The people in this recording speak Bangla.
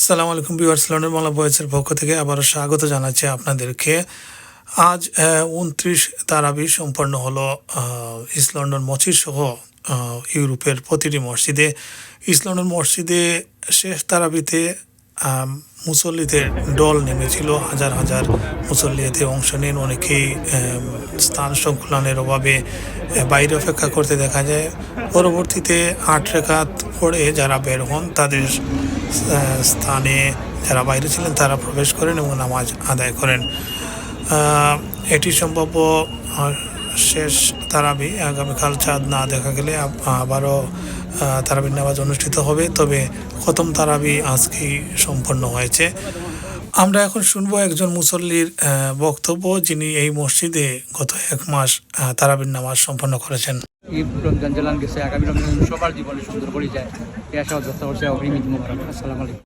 আসসালামু আলাইকুম ভিউয়ার্স, লন্ডন বাংলা ভয়েসের পক্ষ থেকে আবারও স্বাগত জানাচ্ছি আপনাদেরকে। আজ ২৯ তারাবি সম্পন্ন হলো ইস্ট লন্ডন মসজিদ সহ ইউরোপের প্রতিটি মসজিদে। ইস্ট লন্ডন মসজিদে শেষ তারাবিতে মুসল্লিদের দল নেমেছিল। হাজার হাজার মুসল্লি এতে অংশ নেন। অনেকেই স্থান সংকুলনের অভাবে বাইরে অপেক্ষা করতে দেখা যায়। পরবর্তীতে ৮ রাকাত পড়ে যারা বের হন তাদের স্থানে যারা বাইরে ছিলেন তারা প্রবেশ করেন এবং নামাজ আদায় করেন। এটি সম্ভাব্য শেষ তারাবি। আগামীকাল চাঁদ না দেখা গেলে আবারও তারাবির নামাজ অনুষ্ঠিত হবে। তবে খতম তারাবি আজকেই সম্পন্ন হয়েছে। আমরা এখন শুনবো একজন মুসল্লির বক্তব্য, যিনি এই মসজিদে গত ১ মাস তারাবির নামাজ সম্পন্ন করেছেন। এই রমজান জালান গেছে, আগামী রমজান সবার জীবনে সুন্দর করে যায়। এই আশা যত করছে। আসসালামু আলাইকুম।